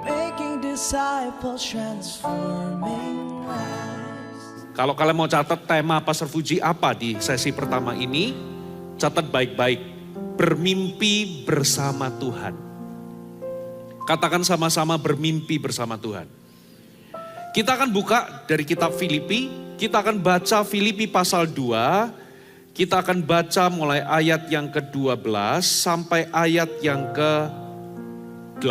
making disciples, transforming lives. Kalau kalian mau catat tema Pastor Fuji apa di sesi pertama ini, catat baik-baik. Bermimpi bersama Tuhan. Katakan sama-sama bermimpi bersama Tuhan. Kita akan buka dari kitab Filipi, kita akan baca Filipi pasal 2, kita akan baca mulai ayat yang ke-12 sampai ayat yang ke-18.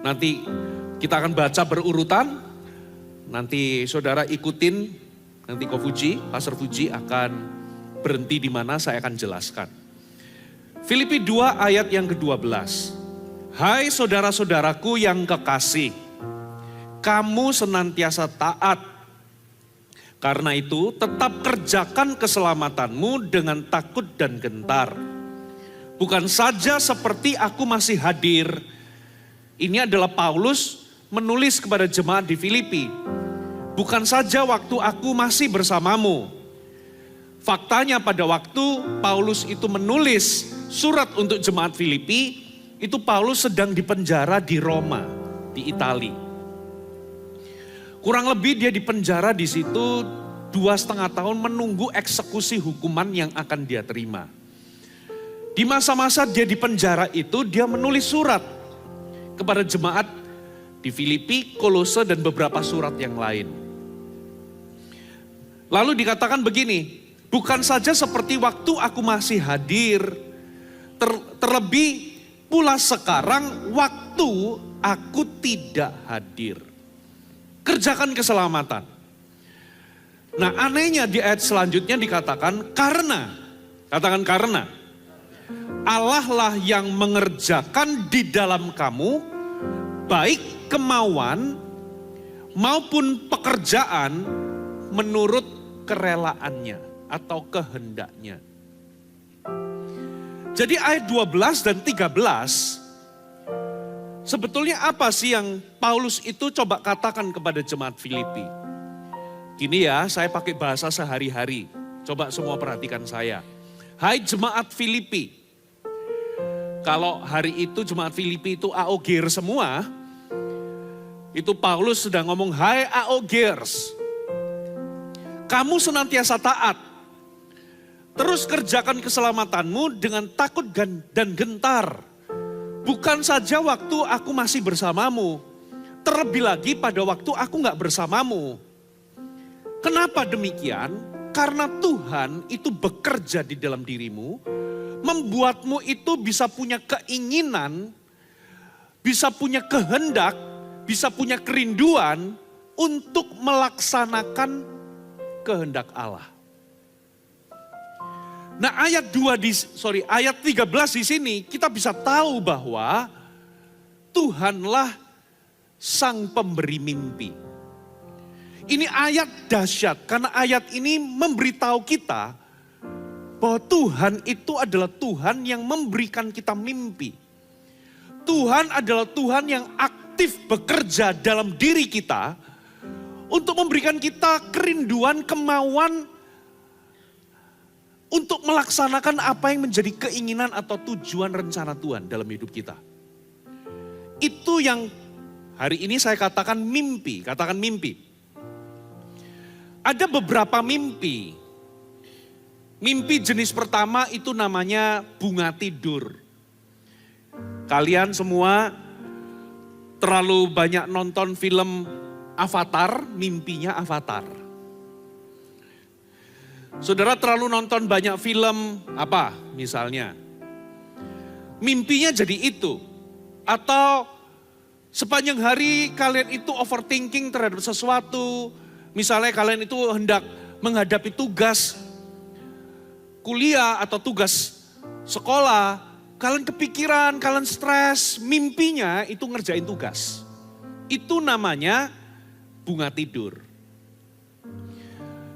Nanti kita akan baca berurutan, nanti saudara ikutin, nanti Ko Fuji, Pastor Fuji akan berhenti di mana saya akan jelaskan. Filipi 2 ayat yang ke-12. Hai saudara-saudaraku yang kekasih, kamu senantiasa taat. Karena itu tetap kerjakan keselamatanmu dengan takut dan gentar. Bukan saja seperti aku masih hadir. Ini adalah Paulus menulis kepada jemaat di Filipi. Bukan saja waktu aku masih bersamamu. Faktanya pada waktu Paulus itu menulis surat untuk jemaat Filipi, itu Paulus sedang dipenjara di Roma, di Italia. Kurang lebih dia dipenjara di situ 2,5 tahun menunggu eksekusi hukuman yang akan dia terima. Di masa-masa dia di penjara itu dia menulis surat kepada jemaat di Filipi, Kolose dan beberapa surat yang lain. Lalu dikatakan begini, bukan saja seperti waktu aku masih hadir, terlebih pula sekarang waktu aku tidak hadir. Kerjakan keselamatan. Nah anehnya di ayat selanjutnya dikatakan karena, katakan karena. Allah lah yang mengerjakan di dalam kamu baik kemauan maupun pekerjaan menurut kerelaannya atau kehendaknya. Jadi ayat 12 dan 13 sebetulnya apa sih yang Paulus itu coba katakan kepada jemaat Filipi? Gini ya, saya pakai bahasa sehari-hari. Coba semua perhatikan saya. Hai jemaat Filipi. Kalau hari itu jemaat Filipi itu AOGer semua, itu Paulus sedang ngomong, hai AOGers. Kamu senantiasa taat. Terus kerjakan keselamatanmu dengan takut dan gentar. Bukan saja waktu aku masih bersamamu, terlebih lagi pada waktu aku gak bersamamu. Kenapa demikian? Karena Tuhan itu bekerja di dalam dirimu, membuatmu itu bisa punya keinginan, bisa punya kehendak, bisa punya kerinduan untuk melaksanakan kehendak Allah. Nah ayat 13 di sini kita bisa tahu bahwa Tuhanlah sang pemberi mimpi. Ini ayat dahsyat karena ayat ini memberitahu kita bahwa Tuhan itu adalah Tuhan yang memberikan kita mimpi. Tuhan adalah Tuhan yang aktif bekerja dalam diri kita untuk memberikan kita kerinduan, kemauan untuk melaksanakan apa yang menjadi keinginan atau tujuan rencana Tuhan dalam hidup kita. Itu yang hari ini saya katakan mimpi, katakan mimpi. Ada beberapa mimpi. Mimpi jenis pertama itu namanya bunga tidur. Kalian semua terlalu banyak nonton film Avatar, mimpinya Avatar. Saudara terlalu nonton banyak film apa misalnya. Mimpinya jadi itu. Atau sepanjang hari kalian itu overthinking terhadap sesuatu. Misalnya kalian itu hendak menghadapi tugas kuliah atau tugas sekolah. Kalian kepikiran, kalian stres, mimpinya itu ngerjain tugas. Itu namanya bunga tidur.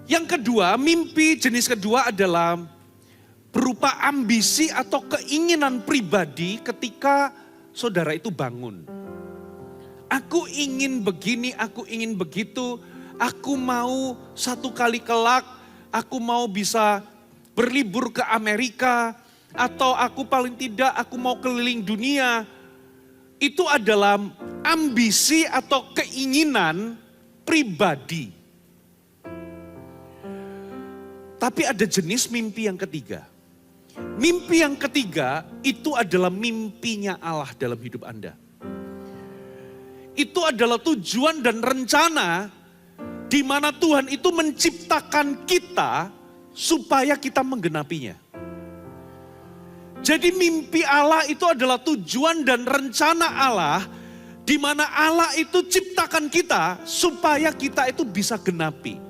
Yang kedua, mimpi jenis kedua adalah berupa ambisi atau keinginan pribadi ketika saudara itu bangun. Aku ingin begini, aku ingin begitu, aku mau satu kali kelak, aku mau bisa berlibur ke Amerika, atau aku paling tidak aku mau keliling dunia. itu adalah ambisi atau keinginan pribadi. Tapi ada jenis mimpi yang ketiga. Mimpi yang ketiga itu adalah mimpinya Allah dalam hidup Anda. Itu adalah tujuan dan rencana di mana Tuhan itu menciptakan kita supaya kita menggenapinya. Jadi mimpi Allah itu adalah tujuan dan rencana Allah di mana Allah itu ciptakan kita supaya kita itu bisa genapi.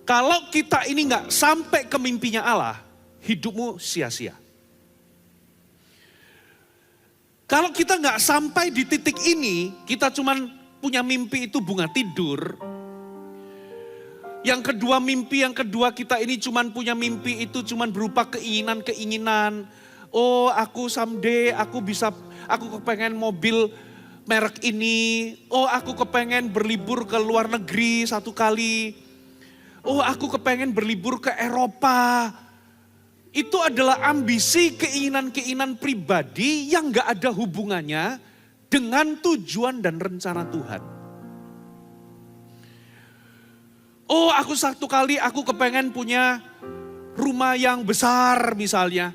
Kalau kita ini nggak sampai ke mimpinya Allah, hidupmu sia-sia. Kalau kita nggak sampai di titik ini, kita cuman punya mimpi itu bunga tidur. Yang kedua mimpi yang kedua kita ini cuman punya mimpi itu cuman berupa keinginan-keinginan. Oh aku someday aku kepengen mobil merek ini. Oh aku kepengen berlibur ke luar negeri satu kali. Oh aku kepengen berlibur ke Eropa. Itu adalah ambisi, keinginan-keinginan pribadi yang gak ada hubungannya dengan tujuan dan rencana Tuhan. Oh aku satu kali aku kepengen punya rumah yang besar misalnya.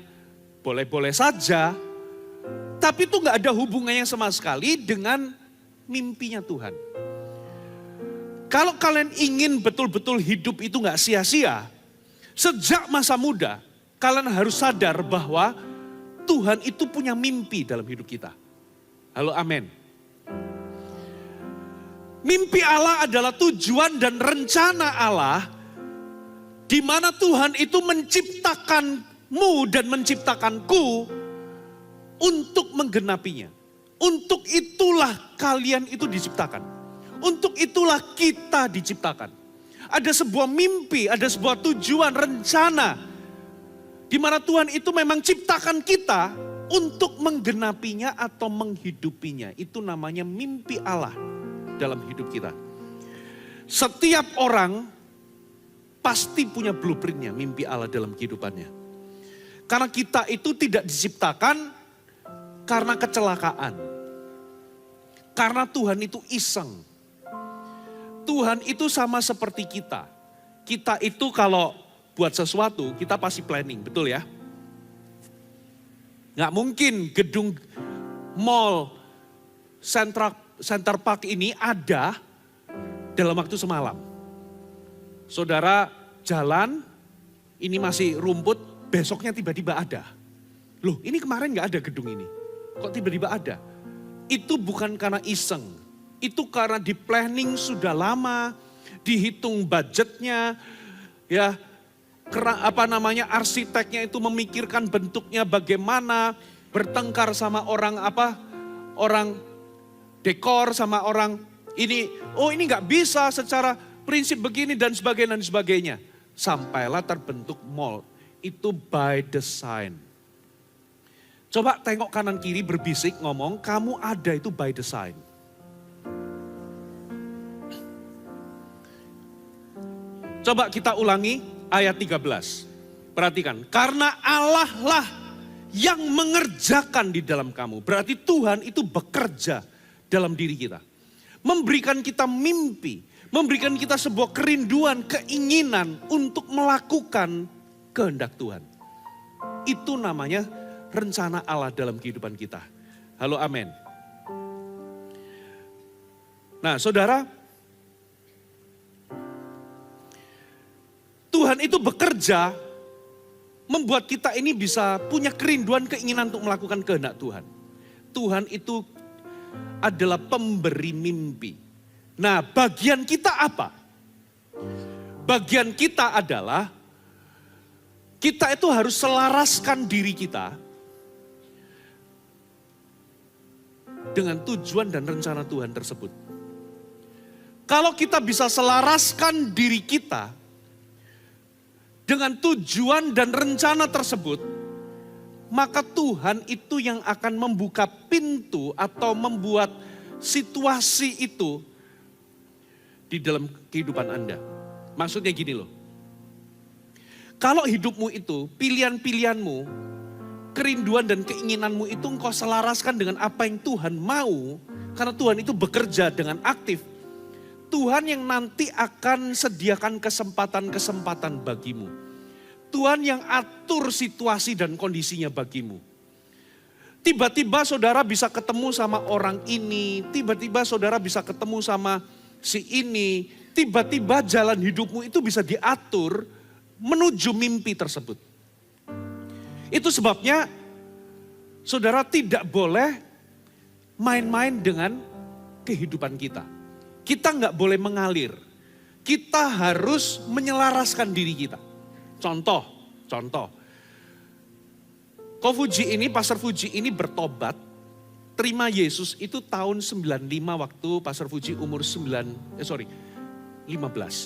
Boleh-boleh saja. Tapi itu gak ada hubungannya sama sekali dengan mimpinya Tuhan. Kalau kalian ingin betul-betul hidup itu gak sia-sia. Sejak masa muda. Kalian harus sadar bahwa Tuhan itu punya mimpi dalam hidup kita. Halo, amin. Mimpi Allah adalah tujuan dan rencana Allah di mana Tuhan itu menciptakanmu dan menciptakanku untuk menggenapinya. Untuk itulah kalian itu diciptakan. Untuk itulah kita diciptakan. Ada sebuah mimpi, ada sebuah tujuan, rencana di mana Tuhan itu memang ciptakan kita untuk menggenapinya atau menghidupinya. Itu namanya mimpi Allah dalam hidup kita. Setiap orang pasti punya blueprintnya mimpi Allah dalam kehidupannya. Karena kita itu tidak diciptakan karena kecelakaan. Karena Tuhan itu iseng. Tuhan itu sama seperti kita. Kita itu kalau buat sesuatu, kita pasti planning, betul ya? Nggak mungkin gedung mall Center Park ini ada dalam waktu semalam. Saudara jalan, ini masih rumput, besoknya tiba-tiba ada. Loh ini kemarin nggak ada gedung ini, kok tiba-tiba ada? Itu bukan karena iseng, itu karena di planning sudah lama, dihitung budgetnya, ya. Arsiteknya itu memikirkan bentuknya bagaimana, bertengkar sama orang dekor sama orang ini. Oh ini nggak bisa secara prinsip begini dan sebagainya. Sampailah terbentuk mall, itu by design. Coba tengok kanan kiri berbisik ngomong, kamu ada itu by design. Coba kita ulangi. Ayat 13, perhatikan. Karena Allah lah yang mengerjakan di dalam kamu. Berarti Tuhan itu bekerja dalam diri kita. Memberikan kita mimpi. Memberikan kita sebuah kerinduan, keinginan untuk melakukan kehendak Tuhan. Itu namanya rencana Allah dalam kehidupan kita. Halo, amin. Nah saudara, Tuhan itu bekerja membuat kita ini bisa punya kerinduan, keinginan untuk melakukan kehendak Tuhan. Tuhan itu adalah pemberi mimpi. Nah, bagian kita apa? Bagian kita adalah kita itu harus selaraskan diri kita dengan tujuan dan rencana Tuhan tersebut. Kalau kita bisa selaraskan diri kita dengan tujuan dan rencana tersebut, maka Tuhan itu yang akan membuka pintu atau membuat situasi itu di dalam kehidupan Anda. Maksudnya gini loh, kalau hidupmu itu, pilihan-pilihanmu kerinduan dan keinginanmu itu engkau selaraskan dengan apa yang Tuhan mau, karena Tuhan itu bekerja dengan aktif, Tuhan yang nanti akan sediakan kesempatan-kesempatan bagimu. Tuhan yang atur situasi dan kondisinya bagimu. Tiba-tiba saudara bisa ketemu sama orang ini, tiba-tiba saudara bisa ketemu sama si ini, tiba-tiba jalan hidupmu itu bisa diatur menuju mimpi tersebut. Itu sebabnya saudara tidak boleh main-main dengan kehidupan kita. Kita nggak boleh mengalir. Kita harus menyelaraskan diri kita. Contoh. Pastor Fuji ini bertobat, terima Yesus itu tahun 95 waktu Pastor Fuji umur 15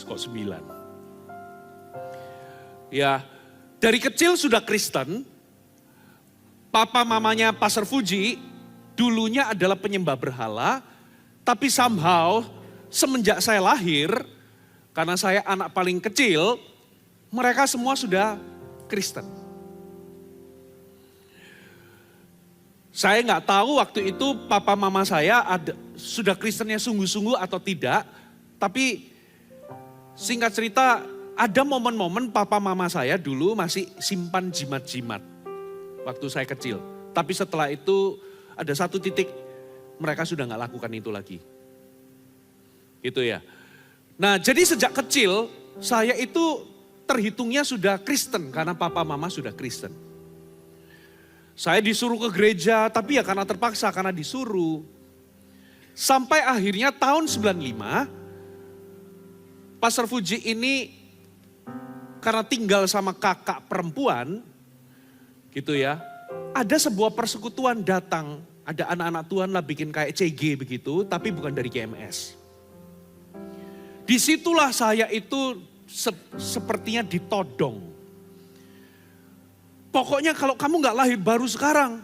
kok 9. Ya, dari kecil sudah Kristen. Papa mamanya Pastor Fuji dulunya adalah penyembah berhala, tapi somehow semenjak saya lahir, karena saya anak paling kecil, mereka semua sudah Kristen. Saya nggak tahu waktu itu papa mama saya sudah Kristennya sungguh-sungguh atau tidak, tapi singkat cerita ada momen-momen papa mama saya dulu masih simpan jimat-jimat waktu saya kecil. Tapi setelah itu ada satu titik mereka sudah nggak lakukan itu lagi. Gitu ya. Nah, jadi sejak kecil saya itu terhitungnya sudah Kristen karena papa mama sudah Kristen. Saya disuruh ke gereja, tapi ya karena terpaksa, karena disuruh. Sampai akhirnya tahun 95, Pastor Fuji ini karena tinggal sama kakak perempuan, gitu ya. Ada sebuah persekutuan datang, ada anak-anak Tuhan lah bikin kayak CG begitu, tapi bukan dari GMS. Disitulah saya itu sepertinya ditodong. Pokoknya kalau kamu gak lahir baru sekarang,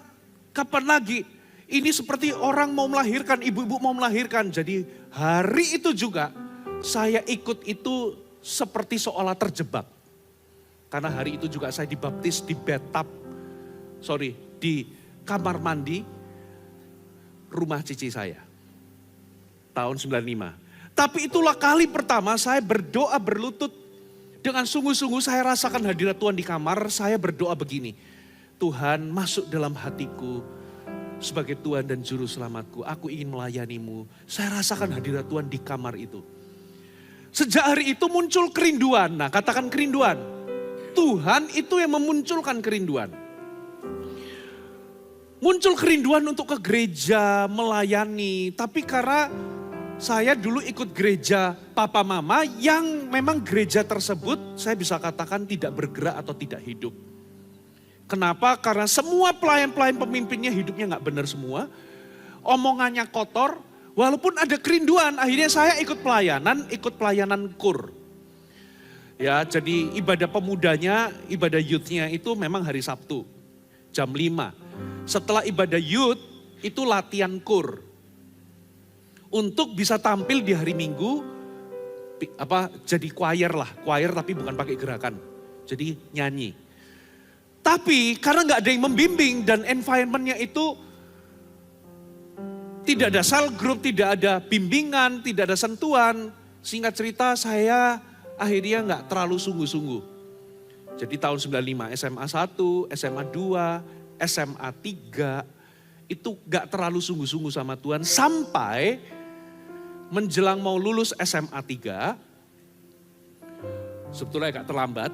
kapan lagi? Ini seperti orang mau melahirkan, ibu-ibu mau melahirkan. Jadi hari itu juga saya ikut itu seperti seolah terjebak. Karena hari itu juga saya dibaptis di di kamar mandi rumah cici saya. Tahun 95. Tapi itulah kali pertama saya berdoa berlutut. Dengan sungguh-sungguh saya rasakan hadirat Tuhan di kamar, saya berdoa begini. Tuhan masuk dalam hatiku sebagai Tuhan dan Juru Selamatku. Aku ingin melayanimu. Saya rasakan hadirat Tuhan di kamar itu. Sejak hari itu muncul kerinduan. Nah, katakan kerinduan. Tuhan itu yang memunculkan kerinduan. Muncul kerinduan untuk ke gereja, melayani. Tapi karena saya dulu ikut gereja papa mama yang memang gereja tersebut saya bisa katakan tidak bergerak atau tidak hidup. Kenapa? Karena semua pelayan-pelayan pemimpinnya hidupnya gak benar semua. Omongannya kotor, walaupun ada kerinduan akhirnya saya ikut pelayanan kur. Ya, jadi ibadah pemudanya, ibadah youthnya itu memang hari Sabtu jam 5. Setelah ibadah youth itu latihan kur. Untuk bisa tampil di hari Minggu, jadi choir tapi bukan pakai gerakan. Jadi nyanyi. Tapi karena gak ada yang membimbing dan environmentnya itu tidak ada cell group, tidak ada bimbingan, tidak ada sentuhan. Singkat cerita saya akhirnya gak terlalu sungguh-sungguh. Jadi tahun 95 SMA 1, SMA 2, SMA 3 itu gak terlalu sungguh-sungguh sama Tuhan sampai menjelang mau lulus SMA 3, sebetulnya agak terlambat,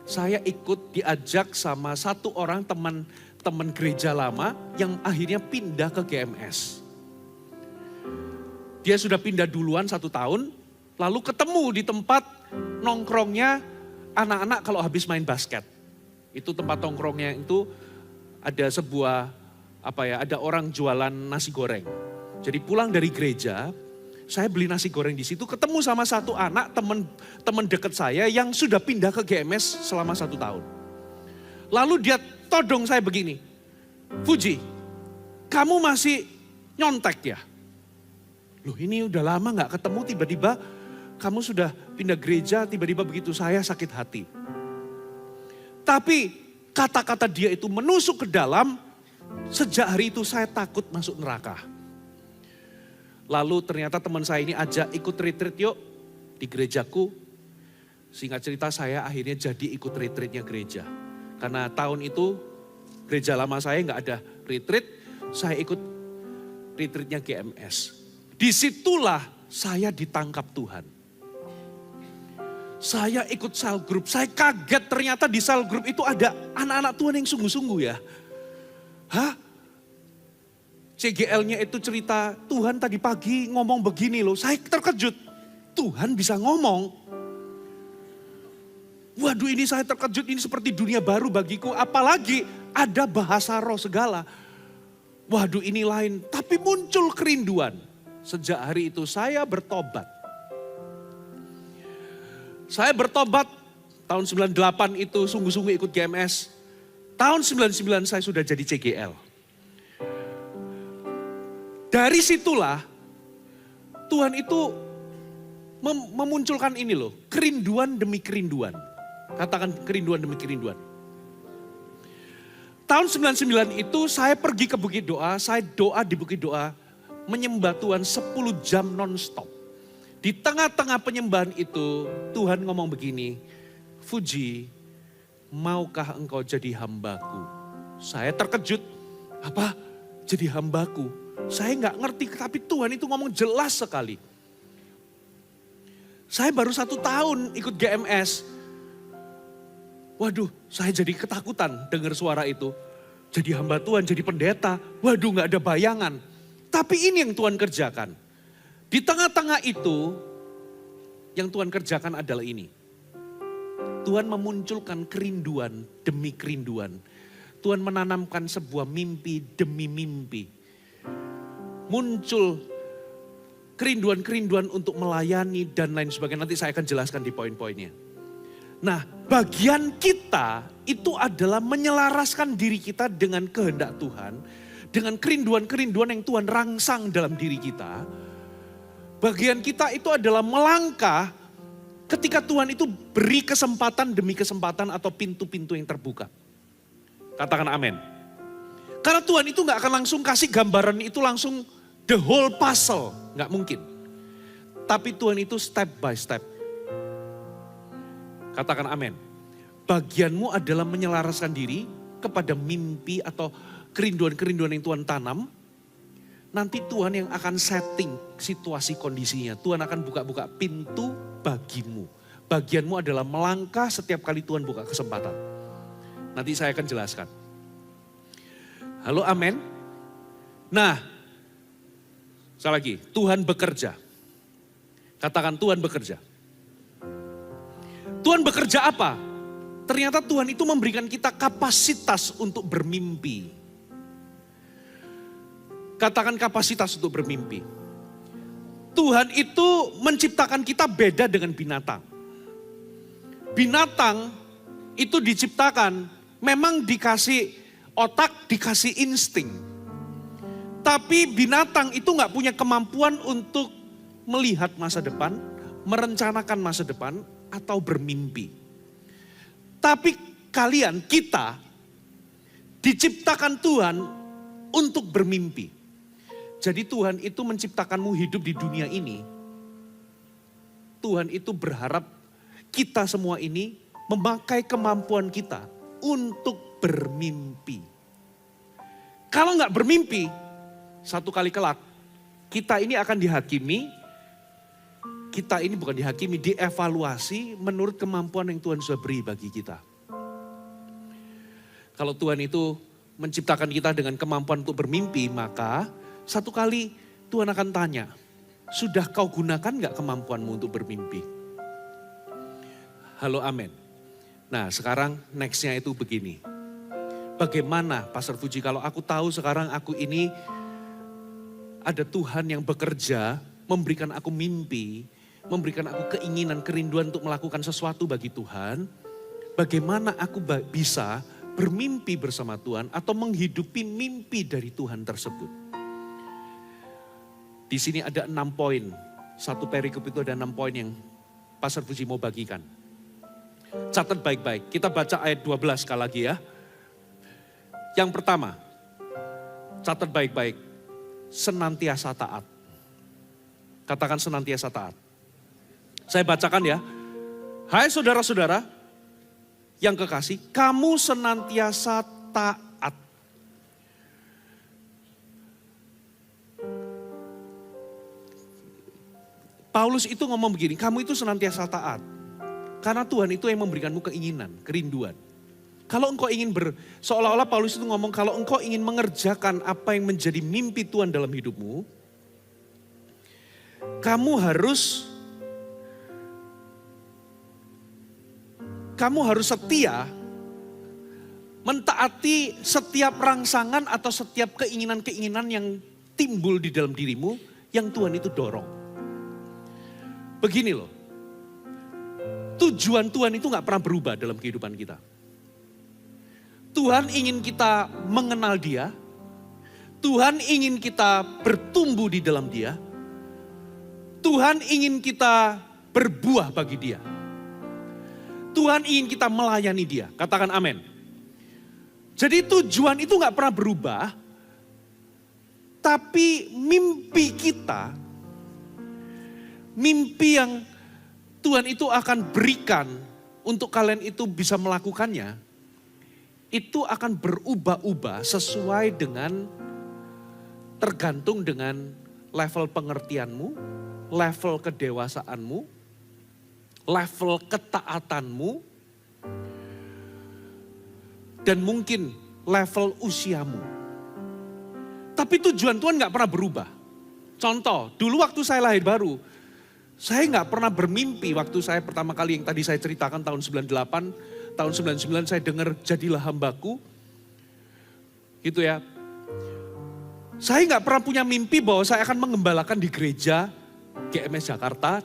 saya ikut diajak sama satu orang teman gereja lama yang akhirnya pindah ke GMS. Dia sudah pindah duluan 1 tahun, lalu ketemu di tempat nongkrongnya anak-anak kalau habis main basket. Itu tempat nongkrongnya itu ada sebuah, ada orang jualan nasi goreng. Jadi pulang dari gereja, saya beli nasi goreng di situ, ketemu sama satu anak teman dekat saya yang sudah pindah ke GMS selama 1 tahun. Lalu dia todong saya begini, Fuji, kamu masih nyontek ya? Loh ini udah lama gak ketemu, tiba-tiba kamu sudah pindah gereja, tiba-tiba begitu saya sakit hati. Tapi kata-kata dia itu menusuk ke dalam, sejak hari itu saya takut masuk neraka. Lalu ternyata teman saya ini ajak ikut retreat yuk di gerejaku. Singkat cerita saya akhirnya jadi ikut retreatnya gereja. Karena tahun itu gereja lama saya nggak ada retreat, saya ikut retreatnya GMS. Disitulah saya ditangkap Tuhan. Saya ikut cell group, saya kaget ternyata di cell group itu ada anak-anak Tuhan yang sungguh-sungguh ya. Hah? CGL-nya itu cerita, Tuhan tadi pagi ngomong begini loh, saya terkejut. Tuhan bisa ngomong. Waduh ini saya terkejut, ini seperti dunia baru bagiku. Apalagi ada bahasa roh segala. Waduh ini lain, tapi muncul kerinduan. Sejak hari itu saya bertobat. Saya bertobat tahun 98 itu sungguh-sungguh ikut GMS. Tahun 99 saya sudah jadi CGL. Dari situlah Tuhan itu memunculkan ini loh, kerinduan demi kerinduan. Katakan kerinduan demi kerinduan. Tahun 99 itu saya pergi ke Bukit Doa, saya doa di Bukit Doa, menyembah Tuhan 10 jam non-stop. Di tengah-tengah penyembahan itu Tuhan ngomong begini, Fuji, maukah engkau jadi hambaku? Saya terkejut, apa? Jadi hambaku? Saya nggak ngerti, tapi Tuhan itu ngomong jelas sekali. Saya baru 1 tahun ikut GMS. Waduh, saya jadi ketakutan dengar suara itu. Jadi hamba Tuhan, jadi pendeta. Waduh, nggak ada bayangan. Tapi ini yang Tuhan kerjakan. Di tengah-tengah itu, yang Tuhan kerjakan adalah ini. Tuhan memunculkan kerinduan demi kerinduan. Tuhan menanamkan sebuah mimpi demi mimpi. Muncul kerinduan-kerinduan untuk melayani dan lain sebagainya. Nanti saya akan jelaskan di poin-poinnya. Nah, bagian kita itu adalah menyelaraskan diri kita dengan kehendak Tuhan. Dengan kerinduan-kerinduan yang Tuhan rangsang dalam diri kita. Bagian kita itu adalah melangkah ketika Tuhan itu beri kesempatan demi kesempatan atau pintu-pintu yang terbuka. Katakan amin. Karena Tuhan itu gak akan langsung kasih gambaran itu langsung the whole puzzle. Gak mungkin. Tapi Tuhan itu step by step. Katakan amin. Bagianmu adalah menyelaraskan diri kepada mimpi atau kerinduan-kerinduan yang Tuhan tanam. Nanti Tuhan yang akan setting situasi kondisinya. Tuhan akan buka-buka pintu bagimu. Bagianmu adalah melangkah setiap kali Tuhan buka kesempatan. Nanti saya akan jelaskan. Halo amin. Nah, sekali lagi, Tuhan bekerja. Katakan Tuhan bekerja. Tuhan bekerja apa? Ternyata Tuhan itu memberikan kita kapasitas untuk bermimpi. Katakan kapasitas untuk bermimpi. Tuhan itu menciptakan kita beda dengan binatang. Binatang itu diciptakan memang dikasih otak, dikasih insting. Tapi binatang itu gak punya kemampuan untuk melihat masa depan, merencanakan masa depan, atau bermimpi. Tapi kalian, kita, diciptakan Tuhan untuk bermimpi. Jadi Tuhan itu menciptakanmu hidup di dunia ini. Tuhan itu berharap kita semua ini memakai kemampuan kita untuk bermimpi. Kalau nggak bermimpi, satu kali kelak, kita ini akan dihakimi. Kita ini bukan dihakimi, dievaluasi menurut kemampuan yang Tuhan sudah beri bagi kita. Kalau Tuhan itu menciptakan kita dengan kemampuan untuk bermimpi, maka satu kali Tuhan akan tanya, sudah kau gunakan gak kemampuanmu untuk bermimpi? Halo amin. Nah sekarang nextnya itu begini. Bagaimana Pastor Fuji kalau aku tahu sekarang aku ini ada Tuhan yang bekerja, memberikan aku mimpi, memberikan aku keinginan, kerinduan untuk melakukan sesuatu bagi Tuhan. Bagaimana aku bisa bermimpi bersama Tuhan atau menghidupi mimpi dari Tuhan tersebut. Di sini ada 6 poin. Satu perikop itu ada 6 poin yang Pastor Fuji mau bagikan. Catat baik-baik. Kita baca ayat 12 sekali lagi ya. Yang pertama, catat baik-baik, senantiasa taat. Katakan senantiasa taat. Saya bacakan ya. Hai saudara-saudara yang kekasih, kamu senantiasa taat. Paulus itu ngomong begini, kamu itu senantiasa taat. Karena Tuhan itu yang memberikanmu keinginan, kerinduan. Kalau engkau ingin seolah-olah Paulus itu ngomong, kalau engkau ingin mengerjakan apa yang menjadi mimpi Tuhan dalam hidupmu, kamu harus setia mentaati setiap rangsangan atau setiap keinginan-keinginan yang timbul di dalam dirimu yang Tuhan itu dorong. Begini loh, tujuan Tuhan itu gak pernah berubah dalam kehidupan kita. Tuhan ingin kita mengenal Dia, Tuhan ingin kita bertumbuh di dalam Dia, Tuhan ingin kita berbuah bagi Dia. Tuhan ingin kita melayani Dia, katakan amin. Jadi tujuan itu gak pernah berubah, tapi mimpi kita, mimpi yang Tuhan itu akan berikan untuk kalian itu bisa melakukannya, itu akan berubah-ubah sesuai dengan, tergantung dengan level pengertianmu, level kedewasaanmu, level ketaatanmu, dan mungkin level usiamu. Tapi tujuan Tuhan gak pernah berubah. Contoh, dulu waktu saya lahir baru, saya gak pernah bermimpi waktu saya pertama kali yang tadi saya ceritakan tahun 98, tahun 99 saya dengar jadilah hambaku. Gitu ya. Saya gak pernah punya mimpi bahwa saya akan mengembalakan di gereja GMS Jakarta.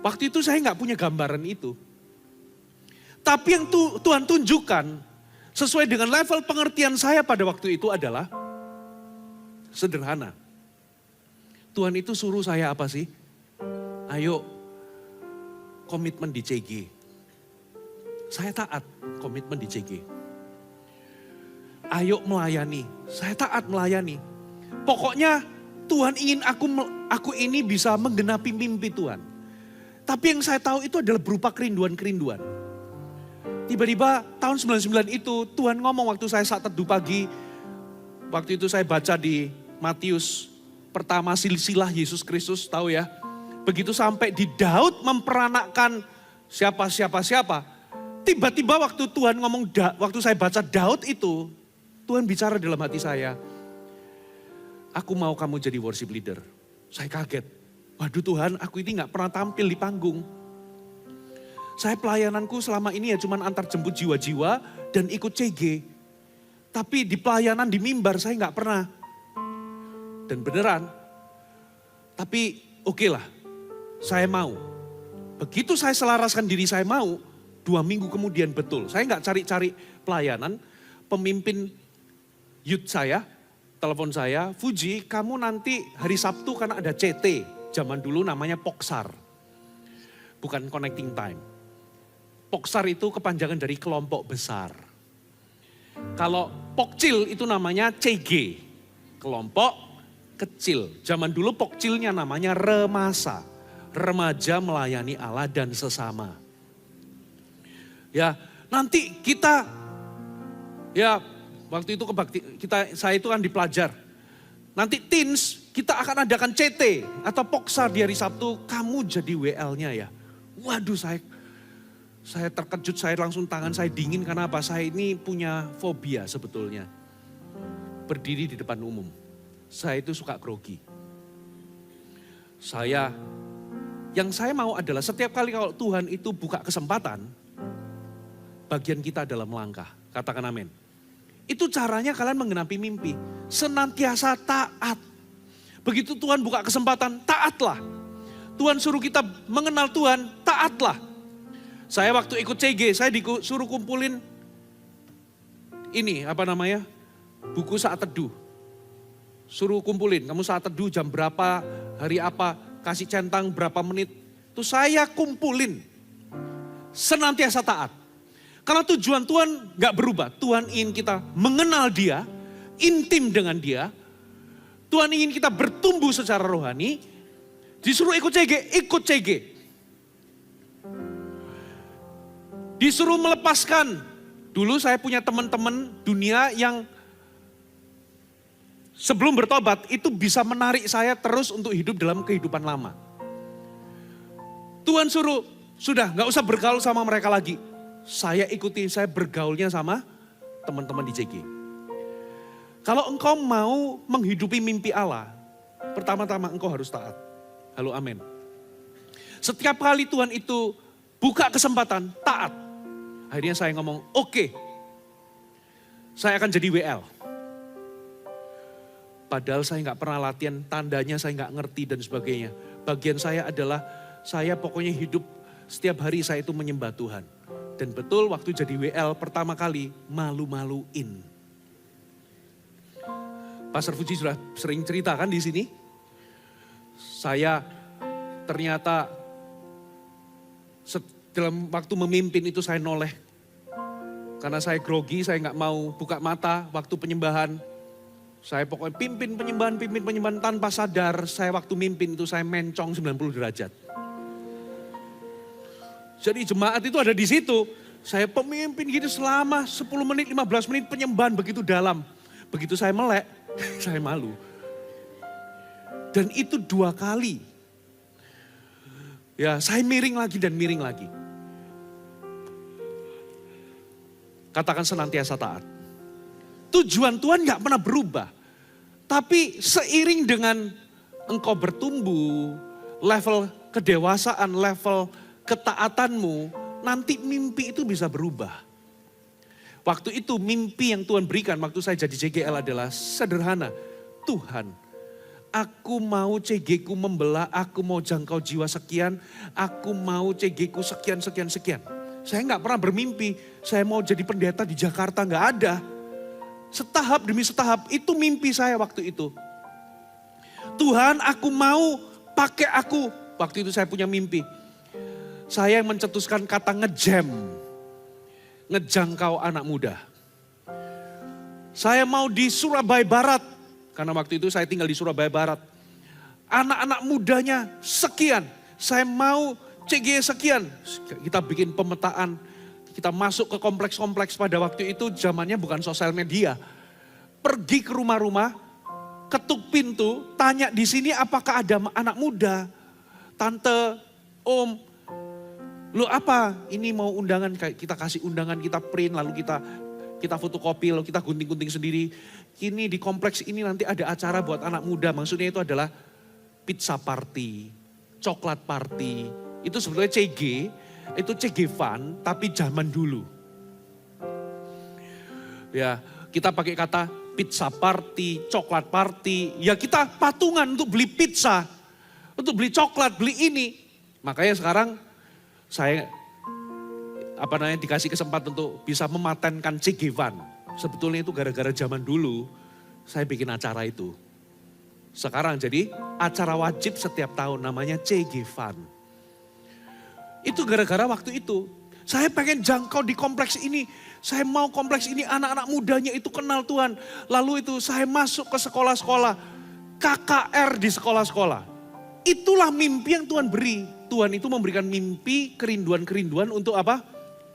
Waktu itu saya gak punya gambaran itu. Tapi yang Tuhan tunjukkan sesuai dengan level pengertian saya pada waktu itu adalah sederhana. Tuhan itu suruh saya apa sih? Ayo komitmen di CG. Saya taat komitmen di CG. Ayo melayani, saya taat melayani. Pokoknya Tuhan ingin aku ini bisa menggenapi mimpi Tuhan. Tapi yang saya tahu itu adalah berupa kerinduan-kerinduan. Tiba-tiba tahun 99 itu Tuhan ngomong waktu saya saat teduh pagi. Waktu itu saya baca di Matius pertama silsilah Yesus Kristus, tahu ya. Begitu sampai di Daud memperanakkan siapa. Tiba-tiba waktu Tuhan ngomong, waktu saya baca Daud itu, Tuhan bicara dalam hati saya. Aku mau kamu jadi worship leader. Saya kaget. Waduh Tuhan, aku ini gak pernah tampil di panggung. Saya pelayananku selama ini ya cuman antar jemput jiwa-jiwa dan ikut CG. Tapi di pelayanan di mimbar saya gak pernah. Dan beneran. Tapi oke lah, saya mau. Begitu saya selaraskan diri saya mau, 2 minggu kemudian betul. Saya gak cari-cari pelayanan, pemimpin youth saya, telepon saya, Fuji kamu nanti hari Sabtu karena ada CT. Zaman dulu namanya Poksar. Bukan connecting time. Poksar itu kepanjangan dari kelompok besar. Kalau Pokcil itu namanya CG. Kelompok kecil. Zaman dulu Pokcilnya namanya Remasa. Remaja melayani Allah dan sesama. Ya, nanti kita, ya waktu itu saya itu kan di pelajar. Nanti teens kita akan adakan CT atau Poksar di hari Sabtu, kamu jadi WL-nya ya. Waduh saya terkejut, saya langsung tangan saya dingin karena apa? Saya ini punya fobia sebetulnya. Berdiri di depan umum. Saya itu suka grogi. Yang saya mau adalah setiap kali kalau Tuhan itu buka kesempatan, bagian kita adalah melangkah. Katakan amin. Itu caranya kalian menggenapi mimpi. Senantiasa taat. Begitu Tuhan buka kesempatan, taatlah. Tuhan suruh kita mengenal Tuhan, taatlah. Saya waktu ikut CG, saya disuruh kumpulin ini, buku saat teduh. Suruh kumpulin, kamu saat teduh jam berapa, hari apa, kasih centang berapa menit. Itu saya kumpulin, senantiasa taat. Karena tujuan Tuhan gak berubah. Tuhan ingin kita mengenal Dia, intim dengan Dia. Tuhan ingin kita bertumbuh secara rohani. Disuruh ikut CG, ikut CG. Disuruh melepaskan. Dulu saya punya teman-teman dunia yang sebelum bertobat itu bisa menarik saya terus untuk hidup dalam kehidupan lama. Tuhan suruh, sudah gak usah bergaul sama mereka lagi. Saya ikuti, saya bergaulnya sama teman-teman di CG. Kalau engkau mau menghidupi mimpi Allah, pertama-tama engkau harus taat. Halo, amin. Setiap kali Tuhan itu buka kesempatan, taat. Akhirnya saya ngomong, oke, saya akan jadi WL. Padahal saya gak pernah latihan, tandanya saya gak ngerti dan sebagainya. Bagian saya adalah, saya pokoknya hidup setiap hari saya itu menyembah Tuhan. Dan betul waktu jadi WL pertama kali malu-maluin. Pastor Fuji sudah sering cerita kan di sini. Saya ternyata dalam waktu memimpin itu saya noleh. Karena saya grogi, saya nggak mau buka mata waktu penyembahan. Saya pokoknya pimpin penyembahan tanpa sadar. Saya waktu mimpin itu saya mencong 90 derajat. Jadi jemaat itu ada di situ. Saya pemimpin gitu selama 10 menit, 15 menit penyembahan begitu dalam. Begitu saya melek, saya malu. Dan itu 2 kali. Ya, saya miring lagi dan miring lagi. Katakan senantiasa taat. Tujuan Tuhan gak pernah berubah. Tapi seiring dengan engkau bertumbuh, level kedewasaan, level ketaatanmu, nanti mimpi itu bisa berubah. Waktu itu mimpi yang Tuhan berikan waktu saya jadi CGL adalah sederhana. Tuhan, aku mau CG ku membelah, aku mau jangkau jiwa sekian, aku mau CG ku sekian. Saya gak pernah bermimpi, saya mau jadi pendeta di Jakarta, gak ada. Setahap demi setahap, itu mimpi saya waktu itu. Tuhan, aku mau pakai aku. Waktu itu saya punya mimpi. Saya yang mencetuskan kata ngejam. Ngejangkau anak muda. Saya mau di Surabaya Barat. Karena waktu itu saya tinggal di Surabaya Barat. Anak-anak mudanya sekian. Saya mau CG sekian. Kita bikin pemetaan. Kita masuk ke kompleks-kompleks pada waktu itu zamannya bukan sosial media. Pergi ke rumah-rumah. Ketuk pintu. Tanya di sini apakah ada anak muda. Tante, om. Lu apa? Ini mau undangan, kita kasih undangan, kita print, lalu kita fotokopi, lalu kita gunting-gunting sendiri. Kini di kompleks ini nanti ada acara buat anak muda, maksudnya itu adalah pizza party, coklat party. Itu sebetulnya CG, itu CG Fun, tapi zaman dulu. Ya, kita pakai kata pizza party, coklat party, ya kita patungan untuk beli pizza, untuk beli coklat, beli ini. Makanya sekarang saya dikasih kesempatan untuk bisa mematenkan CG Fun. Sebetulnya itu gara-gara zaman dulu saya bikin acara itu. Sekarang jadi acara wajib setiap tahun namanya CG Fun. Itu gara-gara waktu itu. Saya pengen jangkau di kompleks ini. Saya mau kompleks ini anak-anak mudanya itu kenal Tuhan. Lalu itu saya masuk ke sekolah-sekolah. KKR di sekolah-sekolah. Itulah mimpi yang Tuhan beri. Tuhan itu memberikan mimpi, kerinduan-kerinduan untuk apa?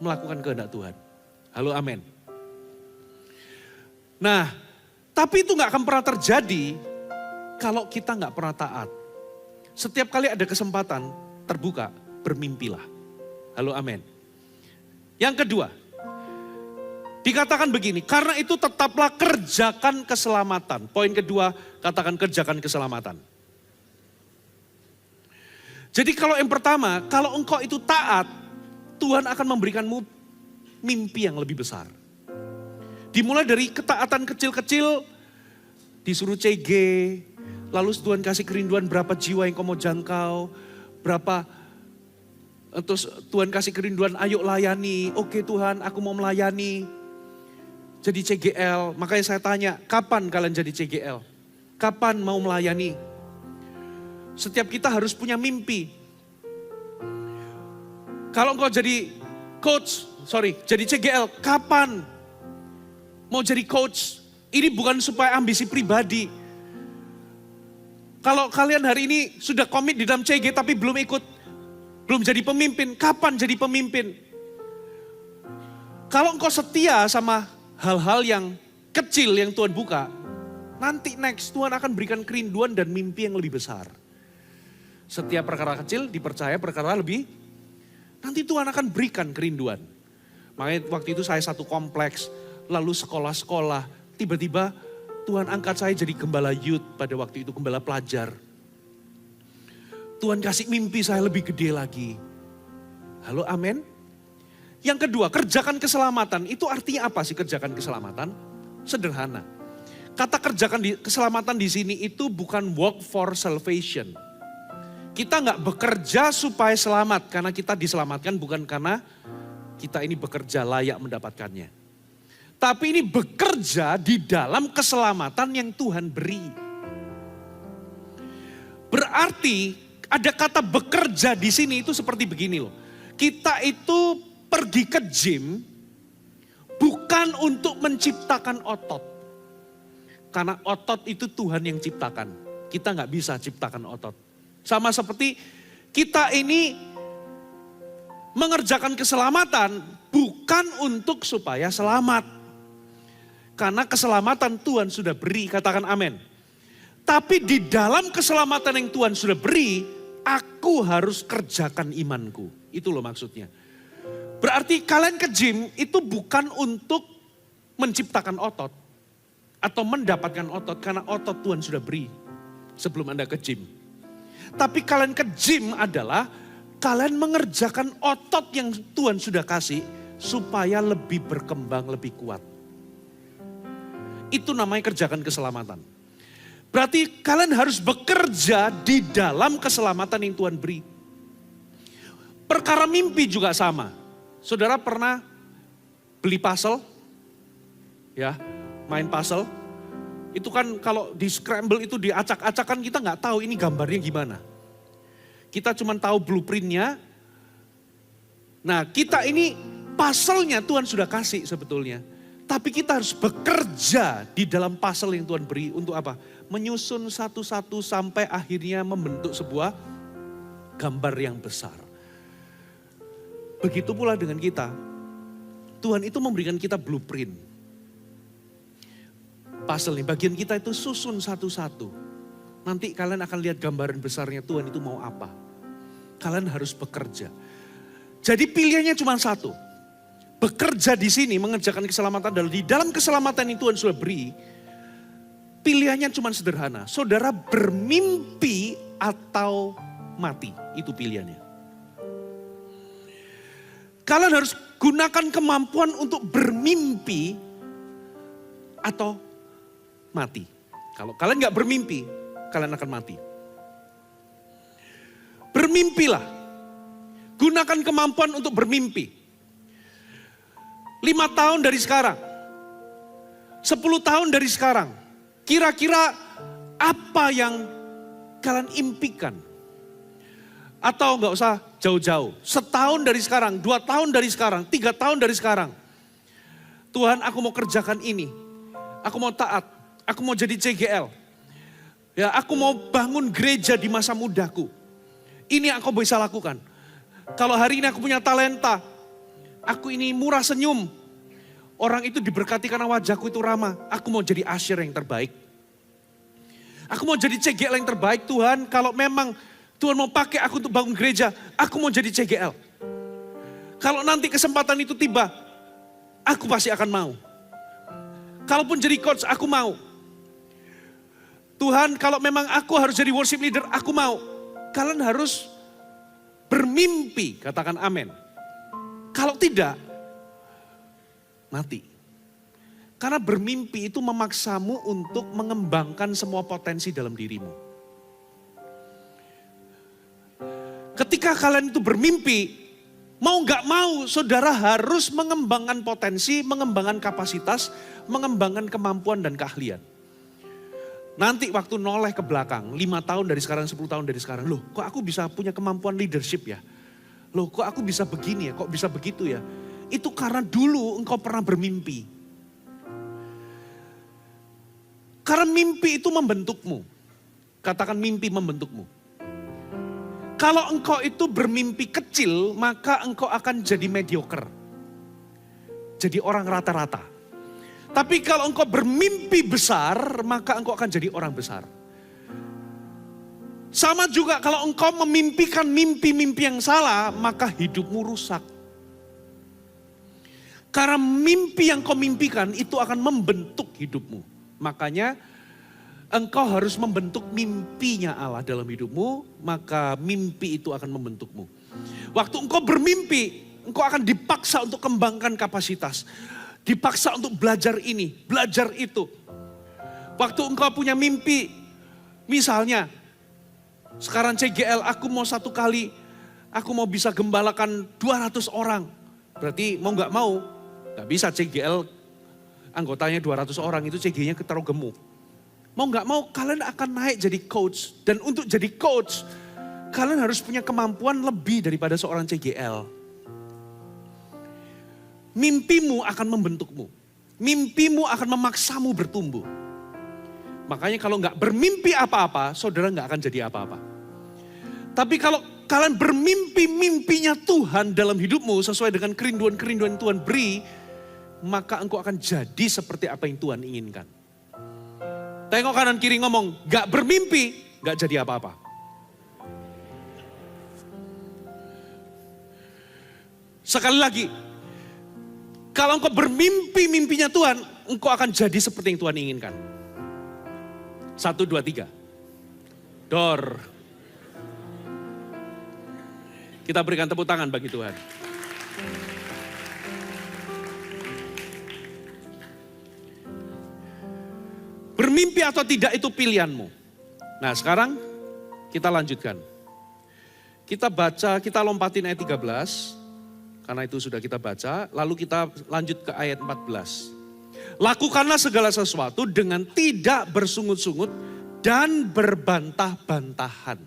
Melakukan kehendak Tuhan. Halo, amin. Nah, tapi itu gak akan pernah terjadi kalau kita gak pernah taat. Setiap kali ada kesempatan terbuka, bermimpilah. Halo, amin. Yang kedua, dikatakan begini, karena itu tetaplah kerjakan keselamatan. Poin kedua, katakan kerjakan keselamatan. Jadi kalau yang pertama, kalau engkau itu taat, Tuhan akan memberikanmu mimpi yang lebih besar. Dimulai dari ketaatan kecil-kecil, disuruh CG, lalu Tuhan kasih kerinduan berapa jiwa yang kau mau jangkau, terus Tuhan kasih kerinduan ayo layani, oke Tuhan aku mau melayani. Jadi CGL, makanya saya tanya, kapan kalian jadi CGL? Kapan mau melayani? Setiap kita harus punya mimpi. Kalau engkau jadi jadi CGL, kapan? Mau jadi coach, ini bukan supaya ambisi pribadi. Kalau kalian hari ini sudah komit di dalam CG tapi belum jadi pemimpin, kapan jadi pemimpin? Kalau engkau setia sama hal-hal yang kecil yang Tuhan buka, nanti next Tuhan akan berikan kerinduan dan mimpi yang lebih besar. Setiap perkara kecil dipercaya perkara lebih, nanti Tuhan akan berikan kerinduan. Makanya waktu itu saya satu kompleks, lalu sekolah-sekolah, tiba-tiba Tuhan angkat saya jadi gembala youth pada waktu itu, gembala pelajar. Tuhan kasih mimpi saya lebih gede lagi. Halo, amin. Yang kedua, kerjakan keselamatan. Itu artinya apa sih kerjakan keselamatan? Sederhana. Kata kerjakan keselamatan di sini itu bukan work for salvation. Kita nggak bekerja supaya selamat, karena kita diselamatkan bukan karena kita ini bekerja layak mendapatkannya. Tapi ini bekerja di dalam keselamatan yang Tuhan beri. Berarti ada kata bekerja di sini itu seperti begini loh. Kita itu pergi ke gym bukan untuk menciptakan otot. Karena otot itu Tuhan yang ciptakan. Kita nggak bisa ciptakan otot. Sama seperti kita ini mengerjakan keselamatan bukan untuk supaya selamat. Karena keselamatan Tuhan sudah beri, katakan amin. Tapi di dalam keselamatan yang Tuhan sudah beri, aku harus kerjakan imanku. Itu loh maksudnya. Berarti kalian ke gym itu bukan untuk menciptakan otot. Atau mendapatkan otot, karena otot Tuhan sudah beri sebelum Anda ke gym. Tapi kalian ke gym adalah kalian mengerjakan otot yang Tuhan sudah kasih supaya lebih berkembang, lebih kuat. Itu namanya kerjakan keselamatan. Berarti kalian harus bekerja di dalam keselamatan yang Tuhan beri. Perkara mimpi juga sama. Saudara pernah beli puzzle? Ya, main puzzle. Itu kan kalau di scramble itu diacak-acakan kita nggak tahu ini gambarnya gimana. Kita cuma tahu blueprintnya. Nah kita ini puzzle-nya Tuhan sudah kasih sebetulnya. Tapi kita harus bekerja di dalam puzzle yang Tuhan beri untuk apa? Menyusun satu-satu sampai akhirnya membentuk sebuah gambar yang besar. Begitu pula dengan kita. Tuhan itu memberikan kita blueprint. Puzzle nih, bagian kita itu susun satu-satu. Nanti kalian akan lihat gambaran besarnya Tuhan itu mau apa. Kalian harus bekerja. Jadi pilihannya cuma satu. Bekerja di sini mengerjakan keselamatan adalah di dalam keselamatan yang Tuhan sudah beri. Pilihannya cuma sederhana. Saudara bermimpi atau mati. Itu pilihannya. Kalian harus gunakan kemampuan untuk bermimpi atau mati. Kalau kalian gak bermimpi, kalian akan mati. Bermimpilah. Gunakan kemampuan untuk bermimpi. 5 tahun dari sekarang, 10 tahun dari sekarang, kira-kira apa yang kalian impikan? Atau gak usah jauh-jauh, setahun dari sekarang, 2 tahun dari sekarang, 3 tahun dari sekarang. Tuhan, aku mau kerjakan ini, aku mau taat, aku mau jadi CGL. Ya, aku mau bangun gereja di masa mudaku. Ini aku bisa lakukan. Kalau hari ini aku punya talenta, aku ini murah senyum. Orang itu diberkati karena wajahku itu ramah. Aku mau jadi asyir yang terbaik. Aku mau jadi CGL yang terbaik Tuhan. Kalau memang Tuhan mau pakai aku untuk bangun gereja, aku mau jadi CGL. Kalau nanti kesempatan itu tiba, aku pasti akan mau. Kalaupun jadi coach, aku mau. Tuhan, kalau memang aku harus jadi worship leader, aku mau. Kalian harus bermimpi, katakan amin. Kalau tidak, mati. Karena bermimpi itu memaksamu untuk mengembangkan semua potensi dalam dirimu. Ketika kalian itu bermimpi, mau gak mau saudara harus mengembangkan potensi, mengembangkan kapasitas, mengembangkan kemampuan dan keahlian. Nanti waktu noleh ke belakang, 5 tahun dari sekarang, 10 tahun dari sekarang, loh kok aku bisa punya kemampuan leadership ya? Loh kok aku bisa begini ya, kok bisa begitu ya. Itu karena dulu engkau pernah bermimpi. Karena mimpi itu membentukmu. Katakan mimpi membentukmu. Kalau engkau itu bermimpi kecil, maka engkau akan jadi mediocre. Jadi orang rata-rata. Tapi kalau engkau bermimpi besar, maka engkau akan jadi orang besar. Sama juga kalau engkau memimpikan mimpi-mimpi yang salah, maka hidupmu rusak. Karena mimpi yang kau mimpikan itu akan membentuk hidupmu. Makanya engkau harus membentuk mimpinya Allah dalam hidupmu, maka mimpi itu akan membentukmu. Waktu engkau bermimpi, engkau akan dipaksa untuk kembangkan kapasitas. Dipaksa untuk belajar ini, belajar itu. Waktu engkau punya mimpi, misalnya, sekarang CGL aku mau satu kali, aku mau bisa gembalakan 200 orang. Berarti mau gak mau, gak bisa CGL anggotanya 200 orang, itu CG-nya terlalu gemuk. Mau gak mau kalian akan naik jadi coach. Dan untuk jadi coach, kalian harus punya kemampuan lebih daripada seorang CGL. Mimpimu akan membentukmu. Mimpimu akan memaksamu bertumbuh. Makanya kalau gak bermimpi apa-apa, saudara gak akan jadi apa-apa. Tapi kalau kalian bermimpi mimpinya Tuhan dalam hidupmu sesuai dengan kerinduan-kerinduan yang Tuhan beri, maka engkau akan jadi seperti apa yang Tuhan inginkan. Tengok kanan kiri ngomong, gak bermimpi, gak jadi apa-apa. Sekali lagi, kalau engkau bermimpi mimpinya Tuhan, engkau akan jadi seperti yang Tuhan inginkan. 1, 2, 3. Dor. Kita berikan tepuk tangan bagi Tuhan. Bermimpi atau tidak itu pilihanmu. Nah sekarang kita lanjutkan. Kita baca, kita lompatin ayat 13. Karena itu sudah kita baca. Lalu kita lanjut ke ayat 14. Lakukanlah segala sesuatu dengan tidak bersungut-sungut dan berbantah-bantahan.